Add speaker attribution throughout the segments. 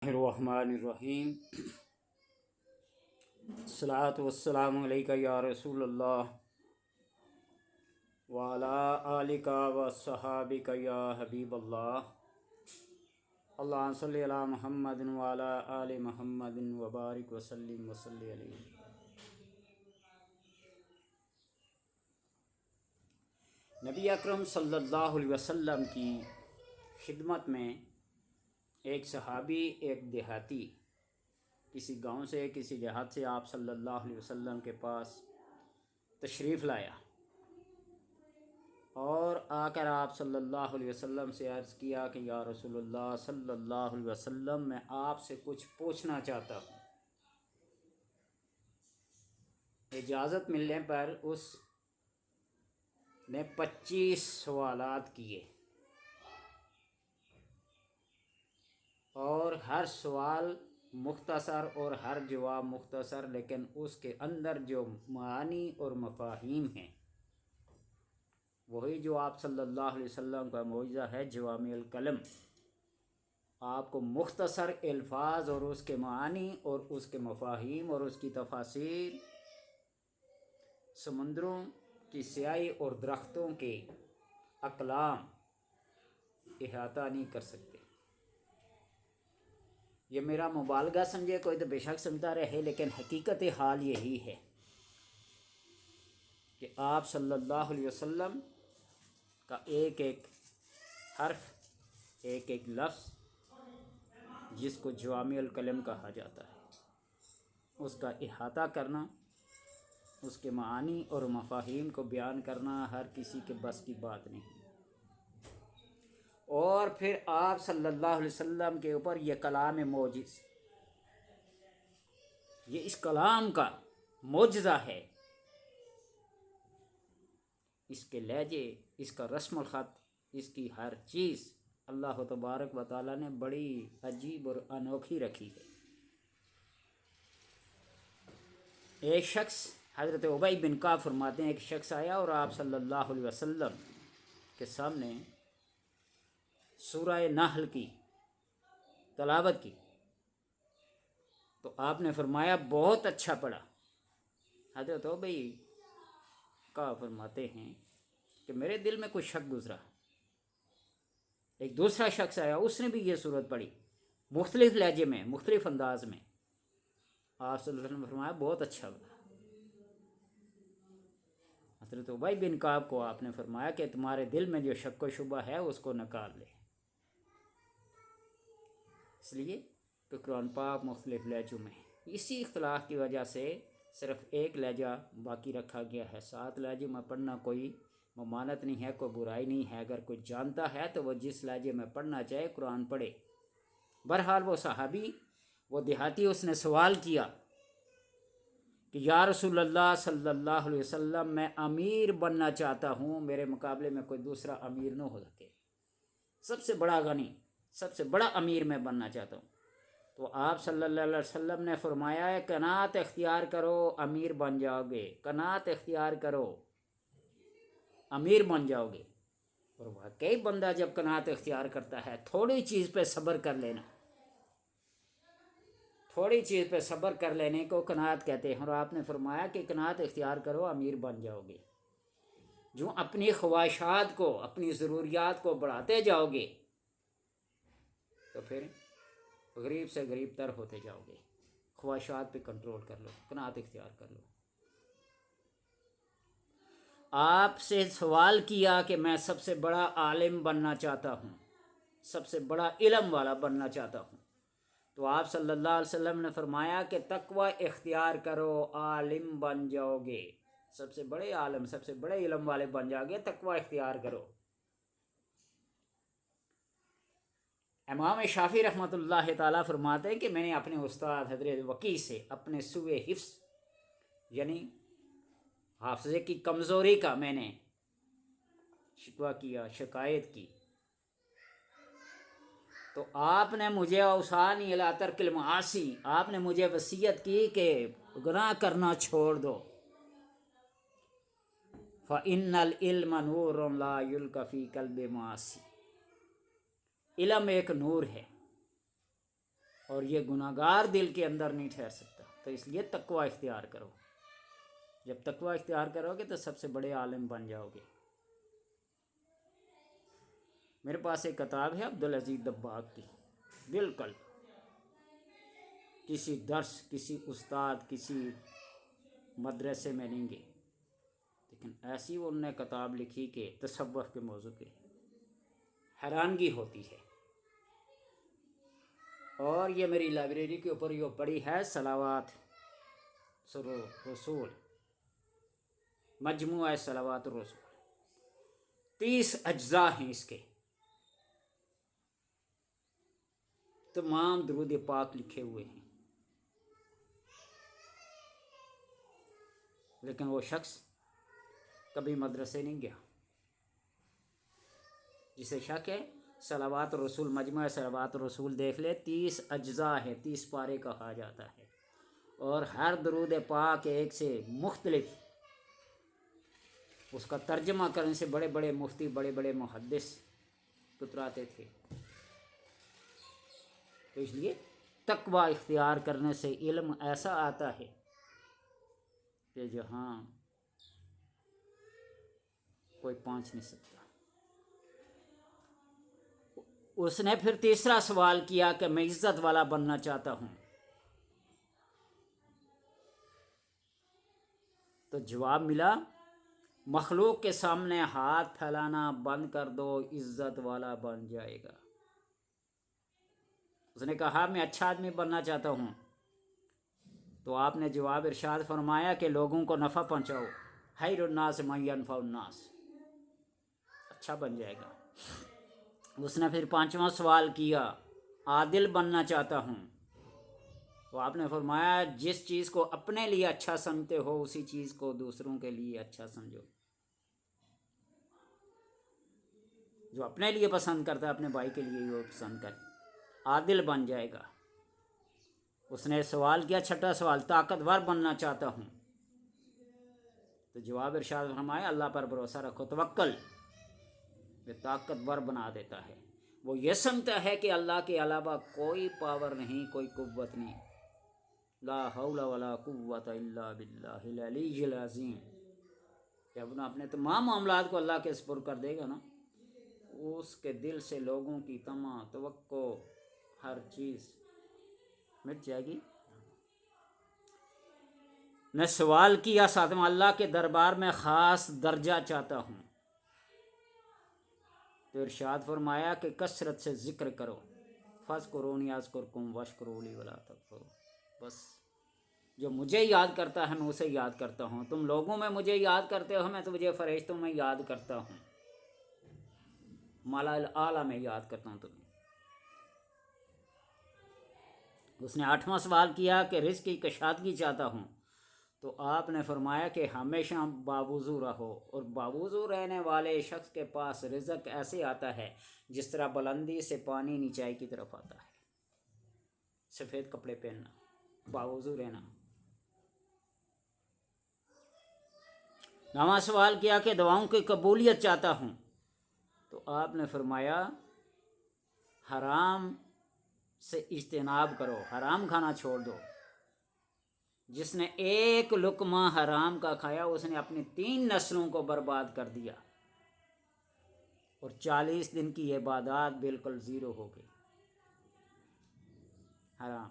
Speaker 1: الرحمن الرحیم الصلاۃ والسلام علیکہ یا رسول اللہ وعلی آلک وصحابک یا حبیب اللہ اللہم صلی علی محمد وعلی آل محمد وبارک وسلم وصلی علیہ۔ نبی اکرم صلی اللہ علیہ وسلم کی خدمت میں ایک صحابی، ایک دیہاتی کسی گاؤں سے، کسی دیہات سے آپ صلی اللہ علیہ وسلم کے پاس تشریف لایا اور آ کر آپ صلی اللہ علیہ وسلم سے عرض کیا کہ یا رسول اللہ صلی اللہ علیہ وسلم، میں آپ سے کچھ پوچھنا چاہتا ہوں۔ اجازت ملنے پر اس نے 25 سوالات کیے اور ہر سوال مختصر اور ہر جواب مختصر، لیکن اس کے اندر جو معانی اور مفاہیم ہیں وہی جو آپ صلی اللہ علیہ وسلم کا معجزہ ہے، جوامع الکلم۔ آپ کو مختصر الفاظ اور اس کے معانی اور اس کے مفاہیم اور اس کی تفاسیر سمندروں کی سیاہی اور درختوں کے اقلام احاطہ نہیں کر سکتے۔ یہ میرا مبالغہ سمجھے کوئی تو بے شک سمجھتا رہے، لیکن حقیقت حال یہی ہے کہ آپ صلی اللہ علیہ وسلم کا ایک ایک حرف، ایک ایک لفظ جس کو جوامع الکلم کہا جاتا ہے، اس کا احاطہ کرنا، اس کے معانی اور مفاہیم کو بیان کرنا ہر کسی کے بس کی بات نہیں۔ اور پھر آپ صلی اللہ علیہ وسلم کے اوپر یہ کلام معجز، یہ اس کلام کا معجزہ ہے، اس کے لہجے، اس کا رسم الخط، اس کی ہر چیز اللہ تبارک و تعالیٰ نے بڑی عجیب اور انوکھی رکھی ہے۔ ایک شخص، حضرت ابی بن کعب فرماتے ہیں، ایک شخص آیا اور آپ صلی اللہ علیہ وسلم کے سامنے سورہ نحل کی تلاوت کی تو آپ نے فرمایا بہت اچھا پڑھا۔ حضرت ابی کعب فرماتے ہیں کہ میرے دل میں کوئی شک گزرا۔ ایک دوسرا شخص آیا، اس نے بھی یہ سورت پڑھی، مختلف لہجے میں، مختلف انداز میں۔ آپ صلی اللہ علیہ وسلم نے فرمایا بہت اچھا پڑھا۔ حضرت ابی بن کعب کو آپ نے فرمایا کہ تمہارے دل میں جو شک و شبہ ہے اس کو نکال لے، اس لیے کہ قرآن پاک مختلف لہجوں میں، اسی اختلاف کی وجہ سے صرف ایک لہجہ باقی رکھا گیا ہے۔ 7 لہجے میں پڑھنا کوئی ممانعت نہیں ہے، کوئی برائی نہیں ہے۔ اگر کوئی جانتا ہے تو وہ جس لہجے میں پڑھنا چاہے قرآن پڑھے۔ بہرحال وہ صحابی، وہ دیہاتی، اس نے سوال کیا کہ یا رسول اللہ صلی اللہ علیہ وسلم، میں امیر بننا چاہتا ہوں، میرے مقابلے میں کوئی دوسرا امیر نہ ہو سکے، سب سے بڑا غنی، سب سے بڑا امیر میں بننا چاہتا ہوں۔ تو آپ صلی اللہ علیہ وسلم نے فرمایا ہے قناعت اختیار کرو، امیر بن جاؤ گے، قناعت اختیار کرو، امیر بن جاؤ گے۔ اور واقعی بندہ جب قناعت اختیار کرتا ہے، تھوڑی چیز پہ صبر کر لینا، تھوڑی چیز پہ صبر کر لینے کو قناعت کہتے ہیں۔ اور آپ نے فرمایا کہ قناعت اختیار کرو، امیر بن جاؤ گے۔ جو اپنی خواہشات کو، اپنی ضروریات کو بڑھاتے جاؤ گے تو پھر غریب سے غریب تر ہوتے جاؤ گے۔ خواہشات پہ کنٹرول کر لو، قناعت اختیار کر لو۔ آپ سے سوال کیا کہ میں سب سے بڑا عالم بننا چاہتا ہوں، سب سے بڑا علم والا بننا چاہتا ہوں، تو آپ صلی اللہ علیہ وسلم نے فرمایا کہ تقوی اختیار کرو، عالم بن جاؤ گے، سب سے بڑے عالم، سب سے بڑے علم والے بن جاؤ گے، تقوی اختیار کرو۔ امام شافعی رحمۃ اللہ تعالیٰ فرماتے ہیں کہ میں نے اپنے استاد حضرت وکیع سے اپنے سوء حفظ، یعنی حافظے کی کمزوری کا میں نے شکوہ کیا، شکایت کی، تو آپ نے مجھے اوصانی الی ترک المعاصی، آپ نے مجھے وصیت کی کہ گناہ کرنا چھوڑ دو۔ فإن العلم نور لا یلقی فی قلب معاصی، علم ایک نور ہے اور یہ گناہگار دل کے اندر نہیں ٹھہر سکتا، تو اس لیے تقوی اختیار کرو۔ جب تقوی اختیار کرو گے تو سب سے بڑے عالم بن جاؤ گے۔ میرے پاس ایک کتاب ہے عبدالعزیز دباغ کی، بالکل کسی درس، کسی استاد، کسی مدرسے میں نہیں گئے، لیکن ایسی انہوں نے کتاب لکھی کہ تصوف کے موضوع پہ حیرانگی ہوتی ہے۔ اور یہ میری لائبریری کے اوپر یہ پڑی ہے صلوات رسول، مجموعہ صلوات الرسول، 30 اجزاء ہیں اس کے، تمام درود پاک لکھے ہوئے ہیں۔ لیکن وہ شخص کبھی مدرسے نہیں گیا۔ جسے شک ہے صلوات الرسول، مجموعہ صلوات الرسول دیکھ لے، 30 اجزاء ہے، 30 پارے کہا جاتا ہے، اور ہر درود پاک ایک سے مختلف، اس کا ترجمہ کرنے سے بڑے بڑے مفتی، بڑے بڑے محدث کتراتے تھے۔ تو اس لیے تقوی اختیار کرنے سے علم ایسا آتا ہے کہ جہاں کوئی پہنچ نہیں سکتا۔ اس نے پھر تیسرا سوال کیا کہ میں عزت والا بننا چاہتا ہوں، تو جواب ملا مخلوق کے سامنے ہاتھ پھیلانا بند کر دو، عزت والا بن جائے گا۔ اس نے کہا میں اچھا آدمی بننا چاہتا ہوں، تو آپ نے جواب ارشاد فرمایا کہ لوگوں کو نفع پہنچاؤ، خیر الناس من ینفع الناس، اچھا بن جائے گا۔ اس نے پھر 5واں سوال کیا عادل بننا چاہتا ہوں، تو آپ نے فرمایا جس چیز کو اپنے لیے اچھا سمجھتے ہو اسی چیز کو دوسروں کے لیے اچھا سمجھو۔ جو اپنے لیے پسند کرتا ہے اپنے بھائی کے لیے وہ پسند کرے، عادل بن جائے گا۔ اس نے سوال کیا 6واں سوال طاقتور بننا چاہتا ہوں، تو جواب ارشاد فرمایا اللہ پر بھروسہ رکھو، توکل، یہ طاقتور بنا دیتا ہے۔ وہ یہ سمجھتا ہے کہ اللہ کے علاوہ کوئی پاور نہیں، کوئی قوت نہیں، لا حول ولا قوت الا باللہ العلی العظیم۔ جب اپنے تمام معاملات کو اللہ کے سپرد کر دے گا نا، اس کے دل سے لوگوں کی تمام توقع، ہر چیز مٹ جائے گی۔ نے سوال کیا 7واں اللہ کے دربار میں خاص درجہ چاہتا ہوں، تو ارشاد فرمایا کہ کثرت سے ذکر کرو، فاذکرونی اذکرکم واشکروا لی ولا تکفرون، بس جو مجھے یاد کرتا ہے میں اسے یاد کرتا ہوں، تم لوگوں میں مجھے یاد کرتے ہو، میں تجھے فرشتوں میں یاد کرتا ہوں، مالا الاعلیٰ میں یاد کرتا ہوں تمہیں۔ اس نے 8واں سوال کیا کہ رزق کی کشادگی چاہتا ہوں، تو آپ نے فرمایا کہ ہمیشہ باوضو رہو، اور باوضو رہنے والے شخص کے پاس رزق ایسے آتا ہے جس طرح بلندی سے پانی نیچائی کی طرف آتا ہے۔ سفید کپڑے پہننا، باوضو رہنا۔ 9واں سوال کیا کہ دعاؤں کی قبولیت چاہتا ہوں، تو آپ نے فرمایا حرام سے اجتناب کرو، حرام کھانا چھوڑ دو۔ جس نے ایک لقمہ حرام کا کھایا اس نے اپنی 3 نسلوں کو برباد کر دیا، اور 40 دن کی عبادات بالکل زیرو ہو گئی، حرام۔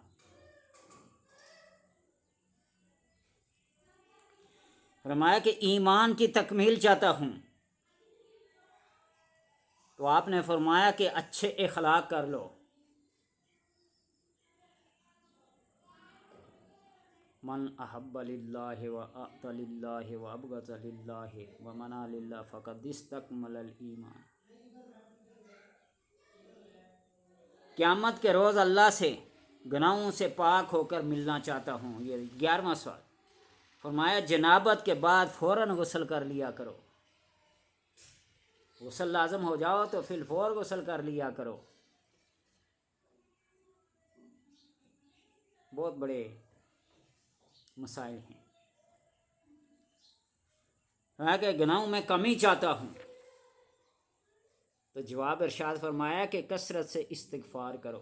Speaker 1: فرمایا کہ ایمان کی تکمیل چاہتا ہوں، تو آپ نے فرمایا کہ اچھے اخلاق کر لو۔ من احب للہ واعطى للہ وابغض للہ ومنع للہ فقد استکمل الایمان۔ قیامت کے روز اللہ سے گناہوں سے پاک ہو کر ملنا چاہتا ہوں، یہ 11واں سوال۔ فرمایا جنابت کے بعد فوراً غسل کر لیا کرو، غسل لازم ہو جاؤ تو فی الفور غسل کر لیا کرو۔ بہت بڑے مسائل ہیں۔ کہ گناہوں میں کمی چاہتا ہوں، تو جواب ارشاد فرمایا کہ کثرت سے استغفار کرو۔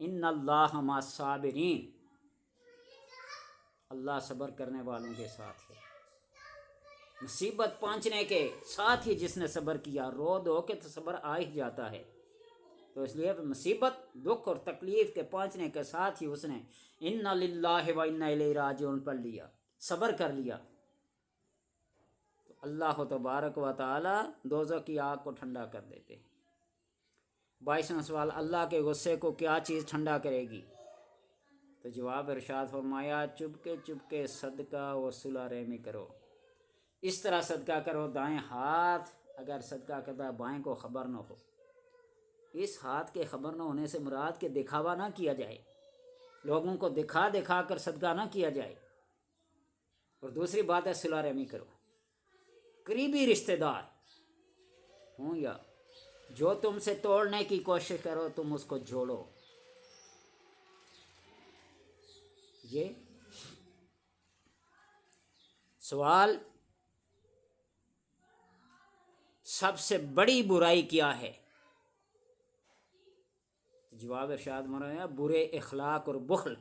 Speaker 1: ان اللہ مع الصابرین، اللہ صبر کرنے والوں کے ساتھ ہے۔ مصیبت پہنچنے کے ساتھ ہی جس نے صبر کیا، رو دو کے تو صبر آ ہی جاتا ہے۔ تو اس لیے مصیبت، دکھ اور تکلیف کے پہنچنے کے ساتھ ہی اس نے انا للہ و انا الیہ راجعون پڑھ لیا، صبر کر لیا، تو اللہ تبارک و تعالی دوزخ کی آگ کو ٹھنڈا کر دیتے ہیں۔ 22واں سوال، اللہ کے غصے کو کیا چیز ٹھنڈا کرے گی؟ تو جواب ارشاد فرمایا، چپکے چپکے صدقہ اور صلح رحمی کرو۔ اس طرح صدقہ کرو، دائیں ہاتھ اگر صدقہ کرتا بائیں کو خبر نہ ہو۔ اس ہاتھ کے خبر نہ ہونے سے مراد کہ دکھاوا نہ کیا جائے، لوگوں کو دکھا دکھا کر صدقہ نہ کیا جائے۔ اور دوسری بات ہے صلہ رحمی کرو، قریبی رشتہ دار ہوں یا جو تم سے توڑنے کی کوشش کرو، تم اس کو جوڑو۔ یہ سوال، سب سے بڑی برائی کیا ہے؟ جواب ارشاد فرمایا، برے اخلاق اور بخل۔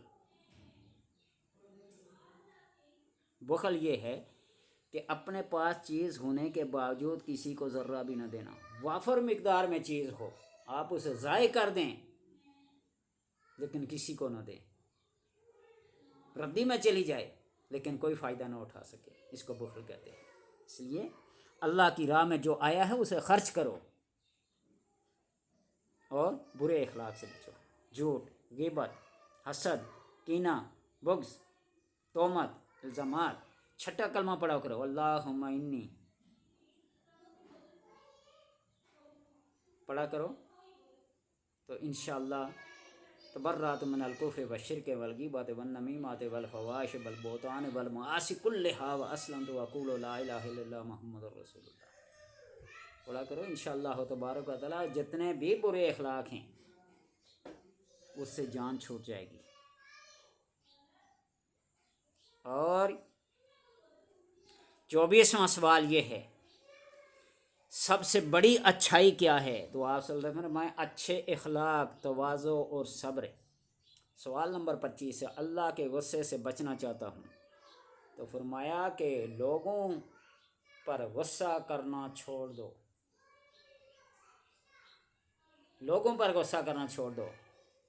Speaker 1: بخل یہ ہے کہ اپنے پاس چیز ہونے کے باوجود کسی کو ذرہ بھی نہ دینا۔ وافر مقدار میں چیز ہو، آپ اسے ضائع کر دیں لیکن کسی کو نہ دیں، ردی میں چلی جائے لیکن کوئی فائدہ نہ اٹھا سکے، اس کو بخل کہتے ہیں۔ اس لیے اللہ کی راہ میں جو آیا ہے اسے خرچ کرو اور برے اخلاق سے بچو، جھوٹ، غیبت، حسد، کینہ، بغض، تہمت، الزامات۔ چھٹا کلمہ پڑھا کرو، اللہم انی پڑھا کرو، تو انشاءاللہ تبرأت من الکفر والشرک والغیبۃ والنمیمۃ والفواحش والبہتان والمعاصی کلھا واسلمت واقول لا الہ الا اللہ محمد رسول اللہ۔ پڑھا کرو، انشاءاللہ تبارک و تعالی جتنے بھی برے اخلاق ہیں اس سے جان چھوٹ جائے گی۔ اور 24واں سوال یہ ہے، سب سے بڑی اچھائی کیا ہے؟ تو آپ صلی اللہ علیہ وسلم، میں اچھے اخلاق، تواضع اور صبر۔ سوال نمبر 25 ہے، اللہ کے غصے سے بچنا چاہتا ہوں، تو فرمایا کہ لوگوں پر غصہ کرنا چھوڑ دو، لوگوں پر غصہ کرنا چھوڑ دو۔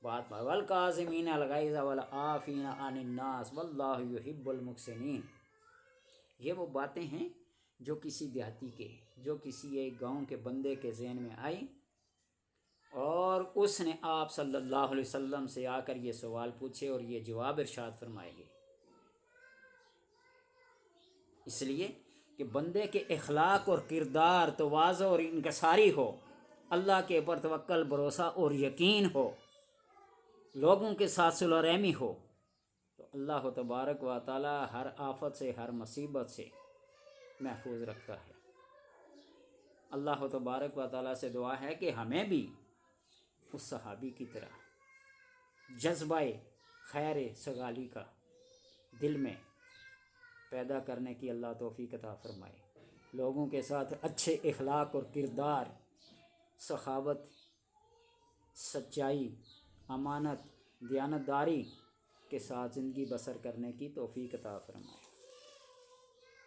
Speaker 1: بات والکاظمین الغیظ والعافین عن الناس واللہ یحب المحسنین۔ یہ وہ باتیں ہیں جو کسی دیہاتی کے، جو کسی ایک گاؤں کے بندے کے ذہن میں آئی اور اس نے آپ صلی اللہ علیہ وسلم سے آ کر یہ سوال پوچھے اور یہ جواب ارشاد فرمائے گے۔ اس لیے کہ بندے کے اخلاق اور کردار تواضع اور انکساری ہو، اللہ کے اوپر توکل، بھروسہ اور یقین ہو، لوگوں کے ساتھ صلح رحمی ہو، تو اللہ تبارک و تعالی ہر آفت سے، ہر مصیبت سے محفوظ رکھتا ہے۔ اللہ تبارک و تعالی سے دعا ہے کہ ہمیں بھی اس صحابی کی طرح جذبہ خیر سگالی کا دل میں پیدا کرنے کی اللہ توفیق عطا فرمائے، لوگوں کے ساتھ اچھے اخلاق اور کردار، سخاوت، سچائی، امانت، دیانتداری کے ساتھ زندگی بسر کرنے کی توفیق عطا فرمائے۔